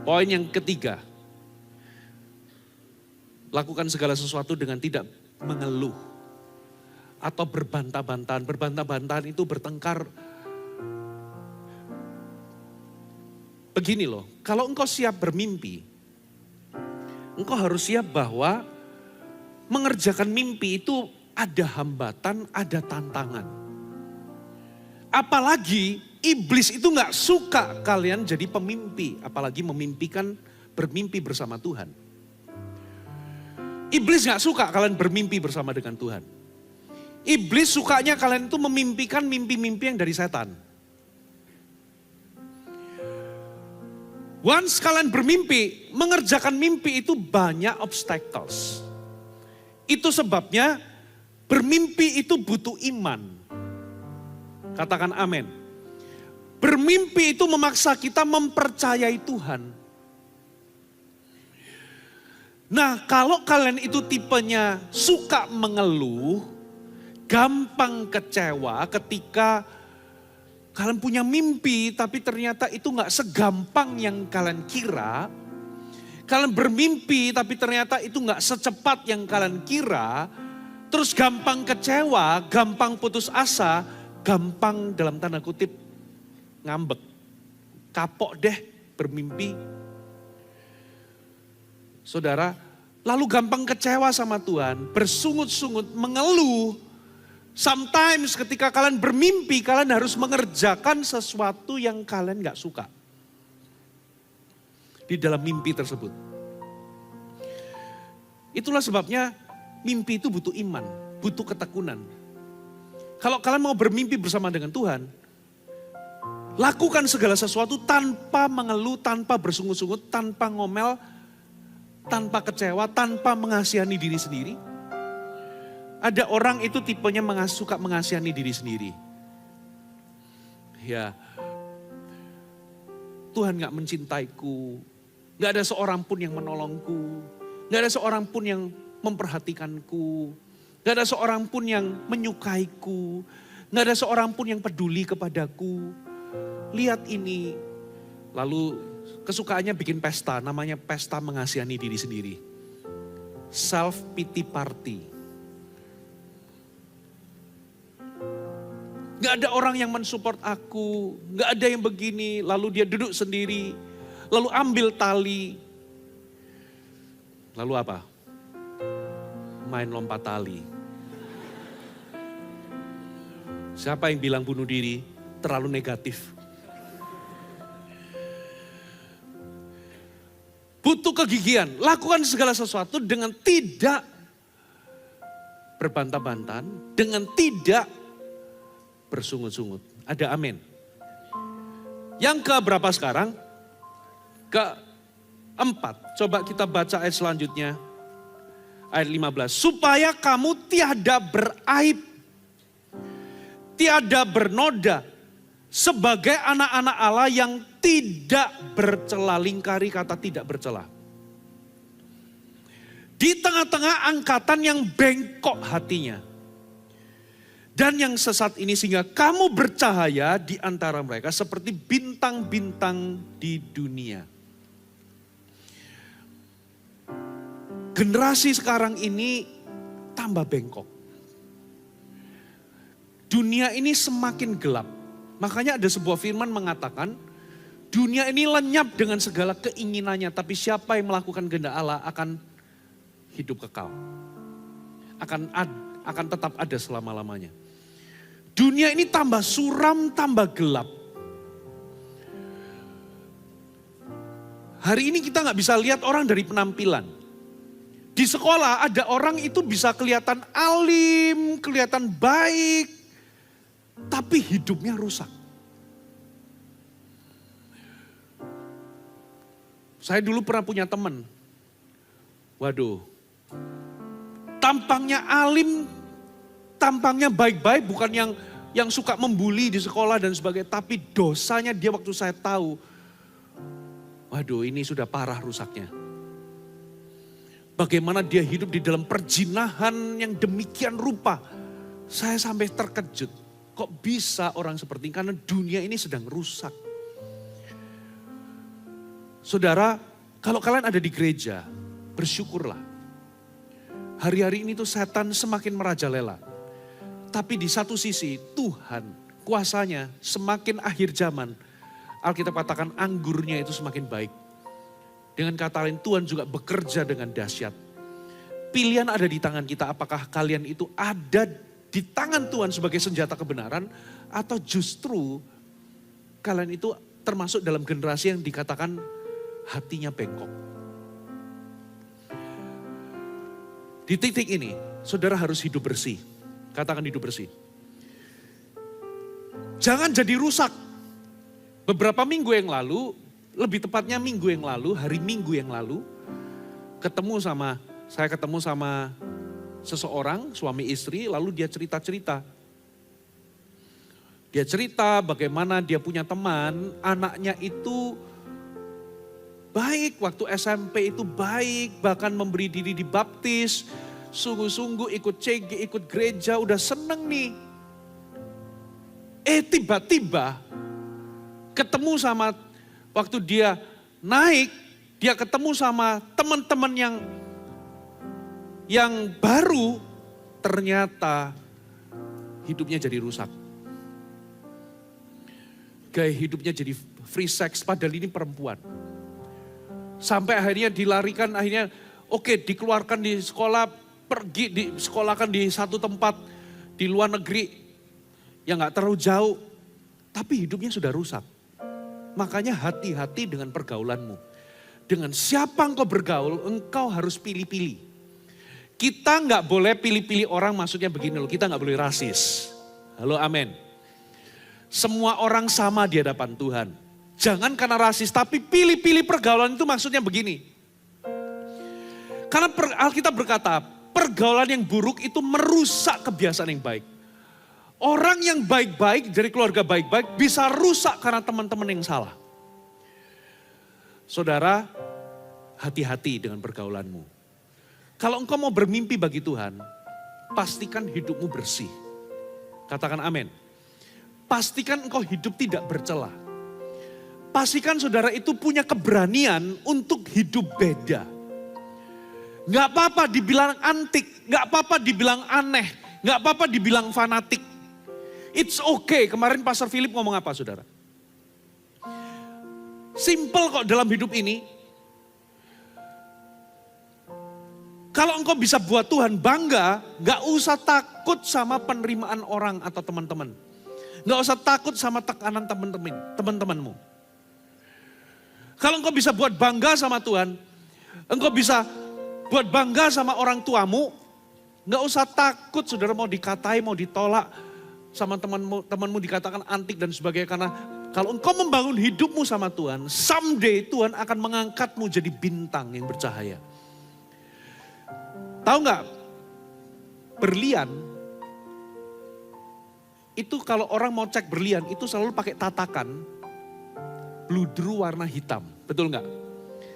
Poin yang ketiga. Lakukan segala sesuatu dengan tidak mengeluh. Atau berbantah-bantahan. Berbantah-bantahan itu bertengkar. Begini loh, kalau engkau siap bermimpi, engkau harus siap bahwa mengerjakan mimpi itu ada hambatan, ada tantangan. Apalagi iblis itu gak suka kalian jadi pemimpi. Apalagi memimpikan, bermimpi bersama Tuhan. Iblis gak suka kalian bermimpi bersama dengan Tuhan. Iblis sukanya kalian itu memimpikan mimpi-mimpi yang dari setan. Once kalian bermimpi, mengerjakan mimpi itu banyak obstacles. Itu sebabnya bermimpi itu butuh iman. Katakan amin. Bermimpi itu memaksa kita mempercayai Tuhan. Nah kalau kalian itu tipenya suka mengeluh, gampang kecewa ketika kalian punya mimpi tapi ternyata itu gak segampang yang kalian kira. Kalian bermimpi tapi ternyata itu gak secepat yang kalian kira. Terus gampang kecewa, gampang putus asa, gampang dalam tanda kutip ngambek. Kapok deh bermimpi. Saudara, lalu gampang kecewa sama Tuhan, bersungut-sungut, mengeluh. Sometimes ketika kalian bermimpi, kalian harus mengerjakan sesuatu yang kalian gak suka. Di dalam mimpi tersebut. Itulah sebabnya mimpi itu butuh iman, butuh ketekunan. Kalau kalian mau bermimpi bersama dengan Tuhan, lakukan segala sesuatu tanpa mengeluh, tanpa bersungut-sungut, tanpa ngomel, tanpa kecewa, tanpa mengasihani diri sendiri. Ada orang itu tipenya suka mengasihani diri sendiri. Ya, Tuhan gak mencintaiku, gak ada seorang pun yang menolongku, gak ada seorang pun yang memperhatikanku, gak ada seorang pun yang menyukaiku, gak ada seorang pun yang peduli kepadaku. Lihat ini, lalu kesukaannya bikin pesta, namanya pesta mengasihani diri sendiri. Self pity party. Gak ada orang yang mensupport aku, gak ada yang begini, lalu dia duduk sendiri, lalu ambil tali. Lalu apa? Main lompat tali. Siapa yang bilang bunuh diri? Terlalu negatif. Butuh kegigihan, lakukan segala sesuatu dengan tidak berbantah-bantahan, dengan tidak bersungut-sungut. Ada amin. Yang ke berapa sekarang? Keempat. Coba kita baca ayat selanjutnya. Ayat 15. Supaya kamu tiada beraib, tiada bernoda, sebagai anak-anak Allah yang tidak bercela. Lingkari kata tidak bercela. Di tengah-tengah angkatan yang bengkok hatinya. Dan yang sesat ini sehingga kamu bercahaya di antara mereka seperti bintang-bintang di dunia. Generasi sekarang ini tambah bengkok. Dunia ini semakin gelap. Makanya ada sebuah firman mengatakan, dunia ini lenyap dengan segala keinginannya, tapi siapa yang melakukan kehendak Allah akan hidup kekal. Akan tetap ada selama-lamanya. Dunia ini tambah suram, tambah gelap. Hari ini kita nggak bisa lihat orang dari penampilan. Di sekolah ada orang itu bisa kelihatan alim, kelihatan baik, tapi hidupnya rusak. Saya dulu pernah punya teman. Waduh, tampangnya alim, tampangnya baik-baik, bukan yang suka membuli di sekolah dan sebagainya. Tapi dosanya dia waktu saya tahu, waduh ini sudah parah rusaknya. Bagaimana dia hidup di dalam perjinahan yang demikian rupa. Saya sampai terkejut, kok bisa orang seperti ini, karena dunia ini sedang rusak. Saudara, kalau kalian ada di gereja, bersyukurlah. Hari-hari ini tuh setan semakin merajalela. Tapi di satu sisi Tuhan kuasanya semakin akhir zaman. Alkitab katakan anggurnya itu semakin baik. Dengan kata lain Tuhan juga bekerja dengan dahsyat. Pilihan ada di tangan kita, apakah kalian itu ada di tangan Tuhan sebagai senjata kebenaran. Atau justru kalian itu termasuk dalam generasi yang dikatakan hatinya bengkok. Di titik ini saudara harus hidup bersih. Katakan hidup bersih. Jangan jadi rusak. Beberapa minggu yang lalu, lebih tepatnya minggu yang lalu, hari Minggu yang lalu, saya ketemu sama seseorang, suami istri, lalu dia cerita-cerita. Dia cerita bagaimana dia punya teman, anaknya itu baik, waktu SMP itu baik, bahkan memberi diri dibaptis, sungguh-sungguh ikut CG, ikut gereja, udah seneng nih. Tiba-tiba ketemu sama, waktu dia naik, dia ketemu sama teman-teman yang baru, ternyata hidupnya jadi rusak. Gaya hidupnya jadi free sex, padahal ini perempuan. Sampai akhirnya dilarikan, dikeluarkan di sekolah, pergi disekolahkan di satu tempat di luar negeri yang gak terlalu jauh. Tapi hidupnya sudah rusak. Makanya hati-hati dengan pergaulanmu. Dengan siapa engkau bergaul, engkau harus pilih-pilih. Kita gak boleh pilih-pilih orang, maksudnya begini loh, kita gak boleh rasis. Halo amin. Semua orang sama di hadapan Tuhan. Jangan karena rasis, tapi pilih-pilih pergaulan itu maksudnya begini. Karena Alkitab berkata, pergaulan yang buruk itu merusak kebiasaan yang baik. Orang yang baik-baik dari keluarga baik-baik bisa rusak karena teman-teman yang salah. Saudara, hati-hati dengan pergaulanmu. Kalau engkau mau bermimpi bagi Tuhan, pastikan hidupmu bersih. Katakan amin. Pastikan engkau hidup tidak bercela. pastikan saudara itu punya keberanian untuk hidup beda. Gak apa-apa dibilang antik, gak apa-apa dibilang aneh, gak apa-apa dibilang fanatik. It's okay. Kemarin Pastor Philip ngomong apa saudara? Simple kok dalam hidup ini. Kalau engkau bisa buat Tuhan bangga, gak usah takut sama penerimaan orang atau teman-teman. Gak usah takut sama tekanan teman-temanmu. Kalau engkau bisa buat bangga sama Tuhan, engkau bisa buat bangga sama orang tuamu, gak usah takut saudara mau dikatai, mau ditolak sama temanmu dikatakan antik dan sebagainya. Karena kalau engkau membangun hidupmu sama Tuhan, someday Tuhan akan mengangkatmu jadi bintang yang bercahaya. Tahu nggak, berlian itu kalau orang mau cek berlian itu selalu pakai tatakan bludru warna hitam, betul nggak?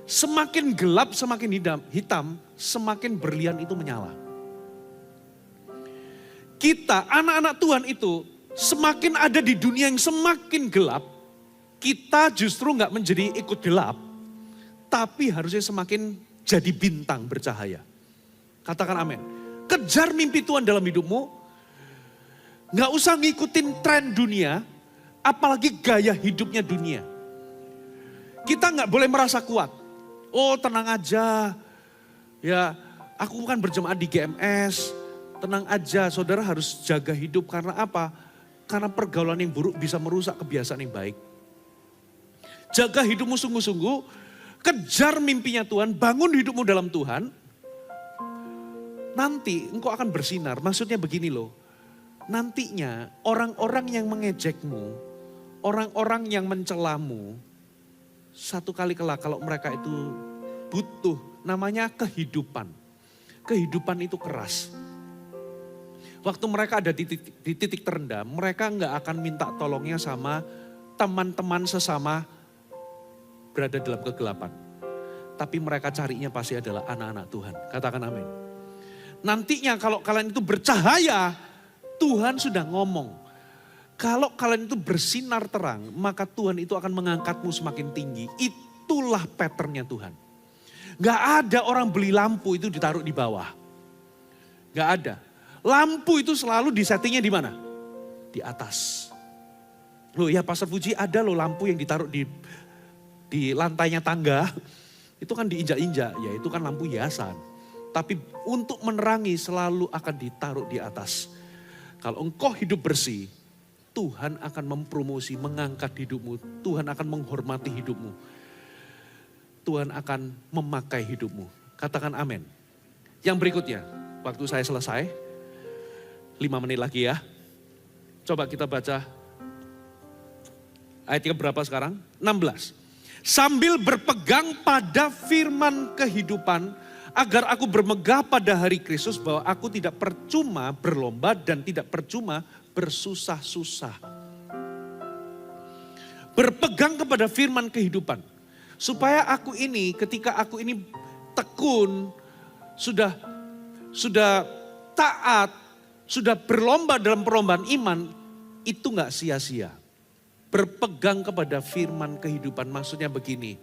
Semakin gelap, semakin hitam, semakin berlian itu menyala. Kita, anak-anak Tuhan itu, semakin ada di dunia yang semakin gelap, kita justru nggak menjadi ikut gelap, tapi harusnya semakin jadi bintang bercahaya. Katakan amin. Kejar mimpi Tuhan dalam hidupmu, nggak usah ngikutin tren dunia, apalagi gaya hidupnya dunia. Kita nggak boleh merasa kuat. Oh tenang aja, ya aku bukan berjemaat di GMS, tenang aja saudara harus jaga hidup karena apa? Karena pergaulan yang buruk bisa merusak kebiasaan yang baik. Jaga hidupmu sungguh-sungguh, kejar mimpinya Tuhan, bangun hidupmu dalam Tuhan. Nanti engkau akan bersinar, maksudnya begini loh. Nantinya orang-orang yang mengejekmu, orang-orang yang mencelamu, satu kali kelak kalau mereka itu butuh, namanya kehidupan. Kehidupan itu keras. Waktu mereka ada di titik terendah, mereka nggak akan minta tolongnya sama teman-teman sesama berada dalam kegelapan. Tapi mereka carinya pasti adalah anak-anak Tuhan. Katakan amin. Nantinya kalau kalian itu bercahaya, Tuhan sudah ngomong. Kalau kalian itu bersinar terang, maka Tuhan itu akan mengangkatmu semakin tinggi. Itulah patternnya Tuhan. Gak ada orang beli lampu itu ditaruh di bawah. Gak ada. Lampu itu selalu disettingnya di mana? Di atas. Loh ya Pastor Puji, ada loh lampu yang ditaruh di lantainya tangga. Itu kan diinjak-injak, ya itu kan lampu hiasan. Tapi untuk menerangi selalu akan ditaruh di atas. Kalau engkau hidup bersih, Tuhan akan mempromosi, mengangkat hidupmu. Tuhan akan menghormati hidupmu. Tuhan akan memakai hidupmu. Katakan amin. Yang berikutnya, waktu saya selesai, 5 menit lagi ya. Coba kita baca ayatnya berapa sekarang? 16. Sambil berpegang pada firman kehidupan, agar aku bermegah pada hari Kristus bahwa aku tidak percuma berlomba dan tidak percuma bersusah-susah. Berpegang kepada firman kehidupan. Supaya aku ini, ketika aku ini tekun, sudah taat, sudah berlomba dalam perlombaan iman, itu gak sia-sia. Berpegang kepada firman kehidupan, maksudnya begini.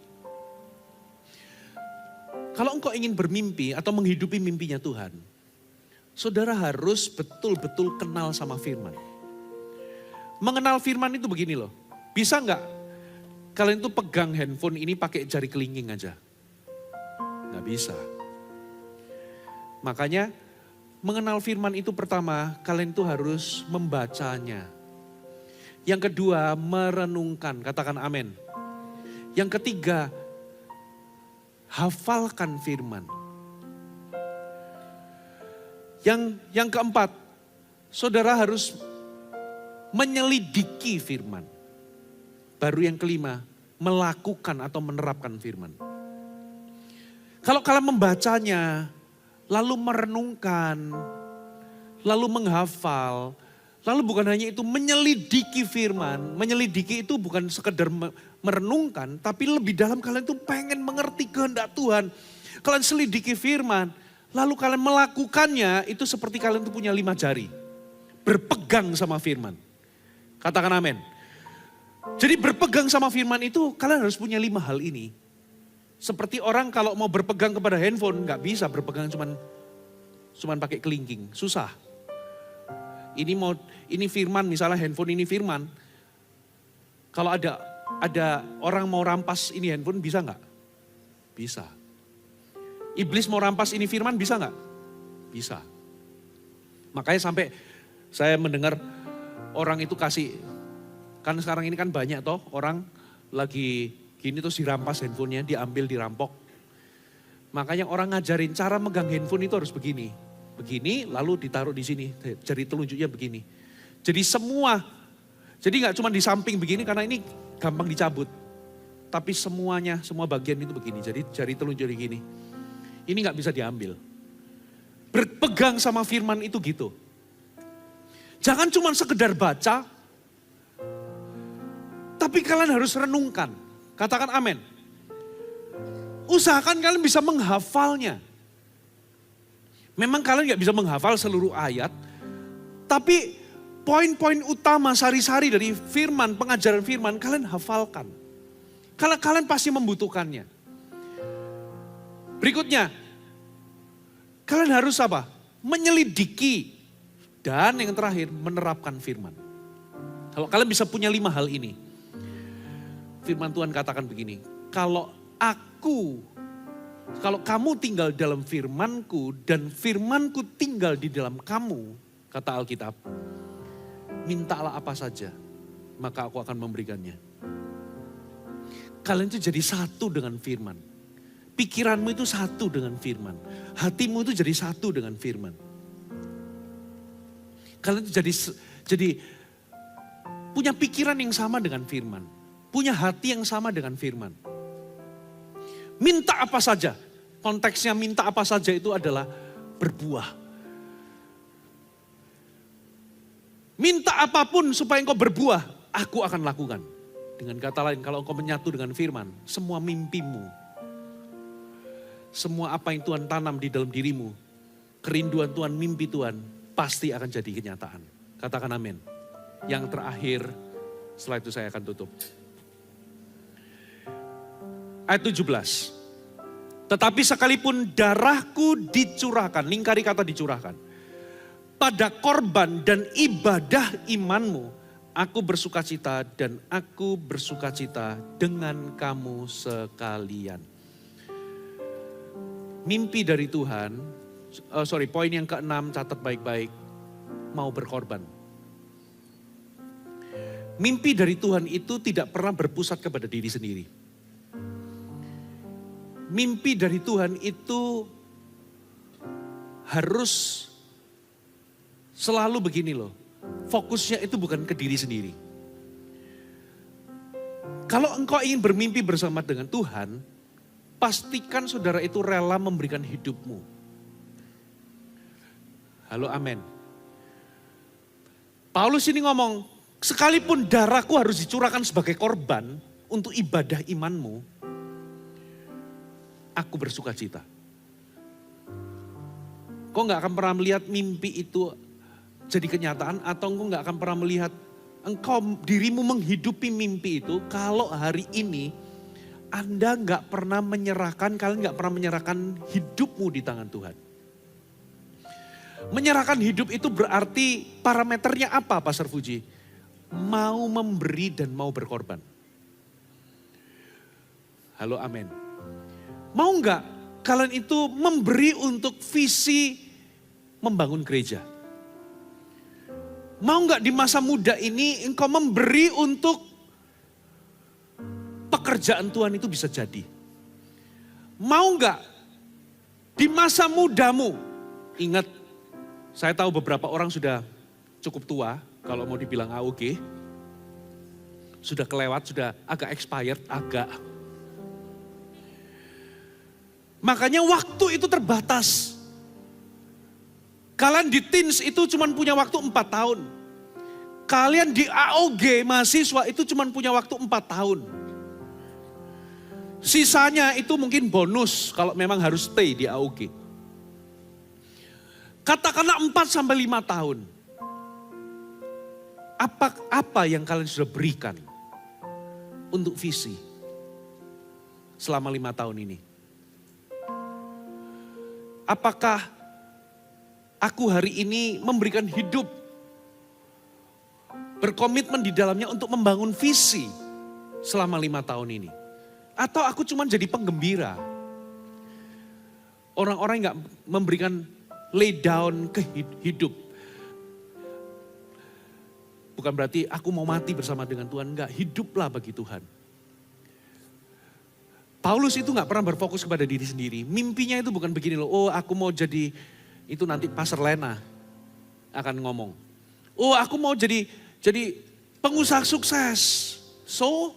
Kalau engkau ingin bermimpi atau menghidupi mimpinya Tuhan, saudara harus betul-betul kenal sama firman. Mengenal firman itu begini loh, bisa nggak kalian tuh pegang handphone ini pakai jari kelingking aja? Nggak bisa. Makanya mengenal firman itu pertama, kalian tuh harus membacanya. Yang kedua, merenungkan, katakan amin. Yang ketiga, hafalkan firman. Yang keempat, saudara harus menyelidiki firman. Baru yang kelima, melakukan atau menerapkan firman. Kalau kalian membacanya, lalu merenungkan, lalu menghafal, lalu bukan hanya itu menyelidiki firman. Menyelidiki itu bukan sekedar merenungkan, tapi lebih dalam kalian tuh pengen mengerti kehendak Tuhan. Kalian selidiki firman, lalu kalian melakukannya, itu seperti kalian tuh punya 5 jari. Berpegang sama firman. Katakan amin. Jadi berpegang sama firman itu kalian harus punya 5 hal ini. Seperti orang kalau mau berpegang kepada handphone nggak bisa berpegang cuman pakai kelingking, susah. Ini firman, misalnya handphone ini firman. Kalau ada orang mau rampas ini handphone bisa nggak? Bisa. Iblis mau rampas ini firman bisa nggak? Bisa. Makanya sampai saya mendengar orang itu kasih, kan sekarang ini kan banyak toh orang lagi gini terus dirampas handphonenya, diambil, dirampok. Makanya orang ngajarin cara megang handphone itu harus begini. Begini lalu ditaruh di sini, jari telunjuknya begini. Jadi jadi nggak cuma di samping begini karena ini gampang dicabut. Tapi semuanya, semua bagian itu begini, jadi jari telunjuk gini. Ini nggak bisa diambil. Berpegang sama firman itu gitu. Jangan cuma sekedar baca, tapi kalian harus renungkan. Katakan amin. Usahakan kalian bisa menghafalnya. Memang kalian gak bisa menghafal seluruh ayat, tapi poin-poin utama sari-sari dari firman, pengajaran firman, kalian hafalkan. Karena kalian pasti membutuhkannya. Berikutnya, kalian harus apa? Menyelidiki. Dan yang terakhir, menerapkan firman. Kalau kalian bisa punya 5 hal ini. Firman Tuhan katakan begini, kalau kamu tinggal dalam firmanku dan firmanku tinggal di dalam kamu, kata Alkitab, mintalah apa saja, maka aku akan memberikannya. Kalian itu jadi satu dengan firman. Pikiranmu itu satu dengan firman. Hatimu itu jadi satu dengan firman. Kalian itu jadi punya pikiran yang sama dengan firman. Punya hati yang sama dengan firman. Minta apa saja. Konteksnya minta apa saja itu adalah berbuah. Minta apapun supaya engkau berbuah, aku akan lakukan. Dengan kata lain, kalau engkau menyatu dengan firman, semua mimpimu, semua apa yang Tuhan tanam di dalam dirimu, kerinduan Tuhan, mimpi Tuhan, pasti akan jadi kenyataan. Katakan amin. Yang terakhir, setelah itu saya akan tutup. Ayat 17. Tetapi sekalipun darahku dicurahkan, lingkari kata dicurahkan, pada korban dan ibadah imanmu, aku bersukacita dan aku bersukacita dengan kamu sekalian. Mimpi dari Tuhan, poin yang ke-6 catat baik-baik, mau berkorban. Mimpi dari Tuhan itu tidak pernah berpusat kepada diri sendiri. Mimpi dari Tuhan itu harus selalu begini loh. Fokusnya itu bukan ke diri sendiri. Kalau engkau ingin bermimpi bersama dengan Tuhan, pastikan saudara itu rela memberikan hidupmu. Halo, amin. Paulus ini ngomong, sekalipun darahku harus dicurahkan sebagai korban untuk ibadah imanmu, aku bersukacita. Kau gak akan pernah melihat mimpi itu jadi kenyataan, atau engkau gak akan pernah melihat engkau dirimu menghidupi mimpi itu kalau hari ini Anda gak pernah menyerahkan, kalian gak pernah menyerahkan hidupmu di tangan Tuhan. Menyerahkan hidup itu berarti parameternya apa, Pastor Fuji? Mau memberi dan mau berkorban. Halo, amin. Mau nggak kalian itu memberi untuk visi membangun gereja? Mau nggak di masa muda ini engkau memberi untuk pekerjaan Tuhan itu bisa jadi? Mau nggak di masa mudamu, ingat saya tahu beberapa orang sudah cukup tua, kalau mau dibilang AOG, sudah kelewat, sudah agak expired, agak. Makanya waktu itu terbatas. Kalian di teens itu cuma punya waktu 4 tahun. Kalian di AOG mahasiswa itu cuma punya waktu 4 tahun. Sisanya itu mungkin bonus kalau memang harus stay di AOG. Katakanlah 4 sampai 5 tahun. Apa yang kalian sudah berikan untuk visi selama 5 tahun ini? Apakah aku hari ini memberikan hidup, berkomitmen di dalamnya untuk membangun visi selama 5 tahun ini? Atau aku cuma jadi penggembira? Orang-orang yang gak memberikan lay down ke hidup. Bukan berarti aku mau mati bersama dengan Tuhan, enggak. Hiduplah bagi Tuhan. Paulus itu gak pernah berfokus kepada diri sendiri. Mimpinya itu bukan begini loh, oh aku mau jadi, itu nanti Pastor Lena akan ngomong. Oh aku mau jadi pengusaha sukses. So,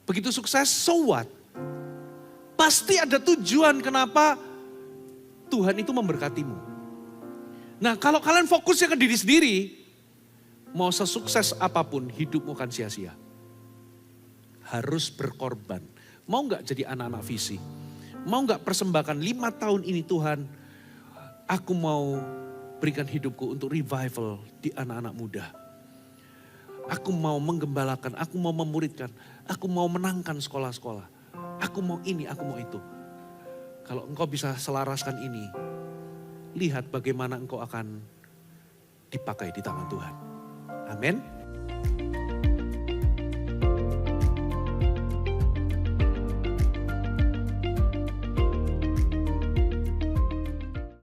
begitu sukses, so what? Pasti ada tujuan kenapa Tuhan itu memberkatimu. Nah kalau kalian fokusnya ke diri sendiri, mau sesukses apapun hidupmu akan sia-sia. Harus berkorban. Mau gak jadi anak-anak visi? Mau gak persembahkan 5 tahun ini Tuhan, aku mau berikan hidupku untuk revival di anak-anak muda. Aku mau menggembalakan, aku mau memuridkan, aku mau menangkan sekolah-sekolah. Aku mau ini, aku mau itu. Kalau engkau bisa selaraskan ini, lihat bagaimana engkau akan dipakai di tangan Tuhan. Amin.